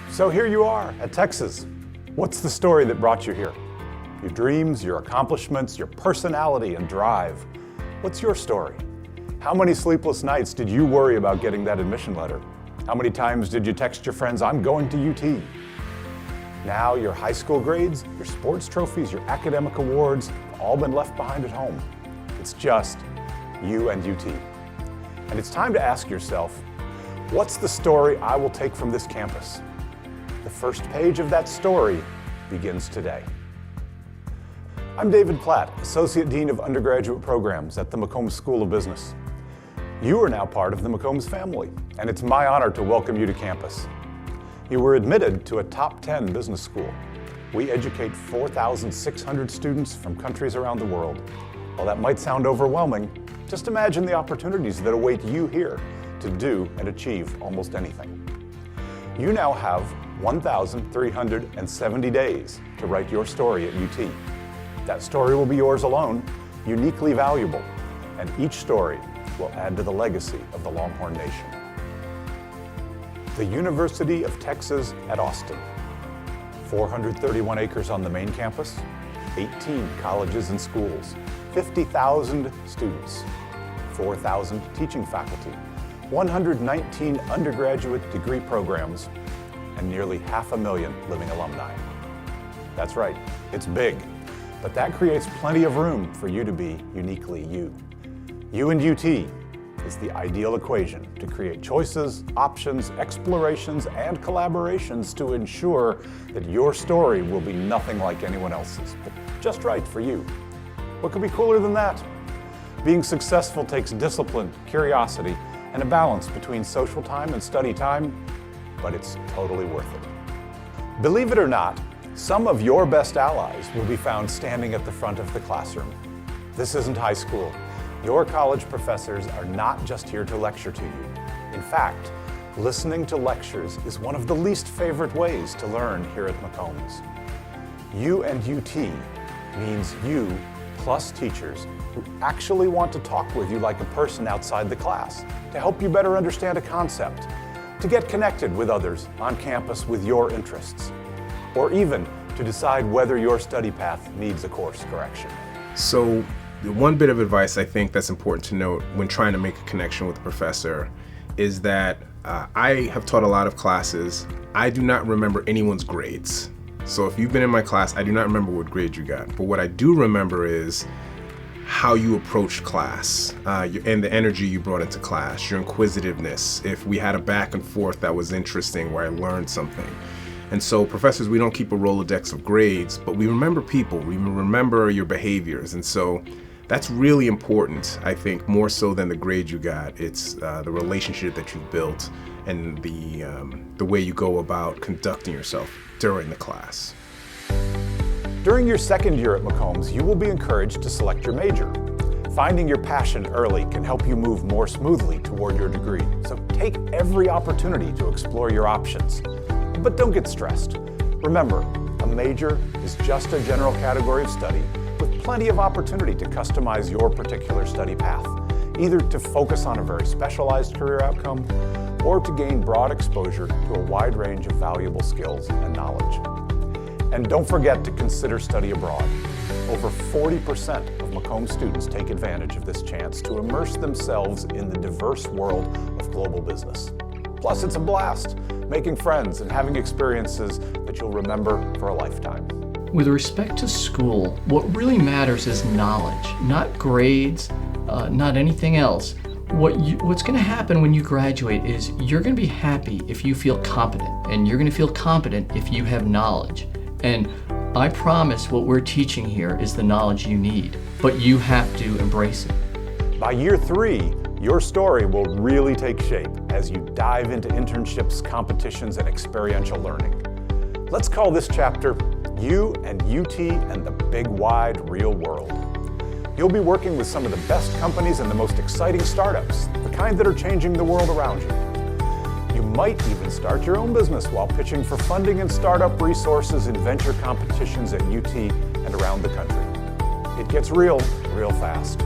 So here you are at Texas. What's the story that brought you here? Your dreams, your accomplishments, your personality and drive. What's your story? How many sleepless nights did you worry about getting that admission letter? How many times did you text your friends, I'm going to UT? Now your high school grades, your sports trophies, your academic awards have all been left behind at home. It's just you and UT. And it's time to ask yourself, what's the story I will take from this campus? The first page of that story begins today. I'm David Platt, Associate Dean of Undergraduate Programs at the McCombs School of Business. You are now part of the McCombs family, and it's my honor to welcome you to campus. You were admitted to a top 10 business school. We educate 4,600 students from countries around the world. While that might sound overwhelming, just imagine the opportunities that await you here to do and achieve almost anything. You now have 1,370 days to write your story at UT. That story will be yours alone, uniquely valuable, and each story will add to the legacy of the Longhorn Nation. The University of Texas at Austin. 431 acres on the main campus, 18 colleges and schools, 50,000 students, 4,000 teaching faculty, 119 undergraduate degree programs, and nearly 500,000 living alumni. That's right, it's big, but that creates plenty of room for you to be uniquely you. You and UT is the ideal equation to create choices, options, explorations, and collaborations to ensure that your story will be nothing like anyone else's, but just right for you. What could be cooler than that? Being successful takes discipline, curiosity, and a balance between social time and study time, but it's totally worth it. Believe it or not, some of your best allies will be found standing at the front of the classroom. This isn't high school. Your college professors are not just here to lecture to you. In fact, listening to lectures is one of the least favorite ways to learn here at McCombs. You and UT means you plus teachers who actually want to talk with you like a person outside the class, to help you better understand a concept, to get connected with others on campus with your interests, or even to decide whether your study path needs a course correction. So, the one bit of advice I think that's important to note when trying to make a connection with a professor is that I have taught a lot of classes. I do not remember anyone's grades. So if you've been in my class, I do not remember what grade you got. But what I do remember is how you approached class and the energy you brought into class, your inquisitiveness, if we had a back and forth that was interesting where I learned something. And so professors, we don't keep a Rolodex of grades, but we remember people, we remember your behaviors. And so that's really important, I think, more so than the grade you got. It's the relationship that you've built and the way you go about conducting yourself during the class. During your second year at McCombs, you will be encouraged to select your major. Finding your passion early can help you move more smoothly toward your degree. So take every opportunity to explore your options. But don't get stressed. Remember, a major is just a general category of study with plenty of opportunity to customize your particular study path, either to focus on a very specialized career outcome or to gain broad exposure to a wide range of valuable skills and knowledge. And don't forget to consider study abroad. Over 40% of McCombs students take advantage of this chance to immerse themselves in the diverse world of global business. Plus, it's a blast, making friends and having experiences that you'll remember for a lifetime. With respect to school, what really matters is knowledge, not grades, not anything else. What's going to happen when you graduate is you're going to be happy if you feel competent, and you're going to feel competent if you have knowledge. And I promise what we're teaching here is the knowledge you need, but you have to embrace it. By year 3, your story will really take shape as you dive into internships, competitions, and experiential learning. Let's call this chapter You and UT and the Big Wide Real World. You'll be working with some of the best companies and the most exciting startups, the kind that are changing the world around you. You might even start your own business while pitching for funding and startup resources in venture competitions at UT and around the country. It gets real fast.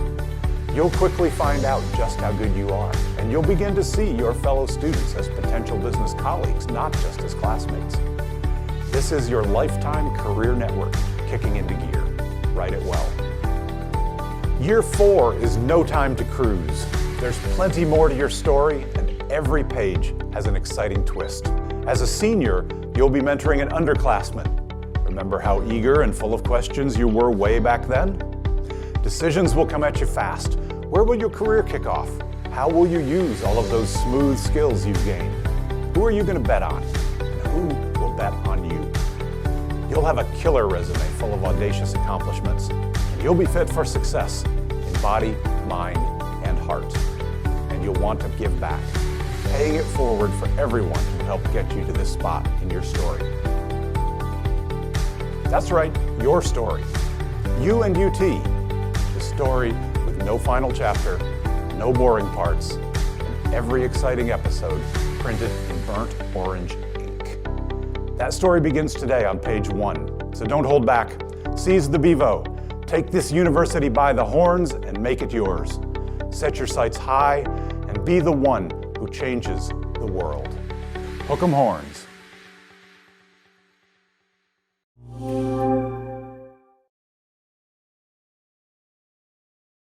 You'll quickly find out just how good you are and you'll begin to see your fellow students as potential business colleagues, not just as classmates. This is your lifetime career network kicking into gear. Write it well. Year 4 is no time to cruise. There's plenty more to your story, and every page has an exciting twist. As a senior, you'll be mentoring an underclassman. Remember how eager and full of questions you were way back then? Decisions will come at you fast. Where will your career kick off? How will you use all of those smooth skills you've gained? Who are you going to bet on? And who will bet on you? You'll have a killer resume full of audacious accomplishments, and you'll be fit for success in body, mind, and heart. And you'll want to give back, paying it forward for everyone who helped get you to this spot in your story. That's right, your story. You and UT, the story with no final chapter, no boring parts, and every exciting episode printed in burnt orange ink. That story begins today on page 1, so don't hold back. Seize the bevo. Take this university by the horns and make it yours. Set your sights high and be the one who changes the world. Hook 'em horns.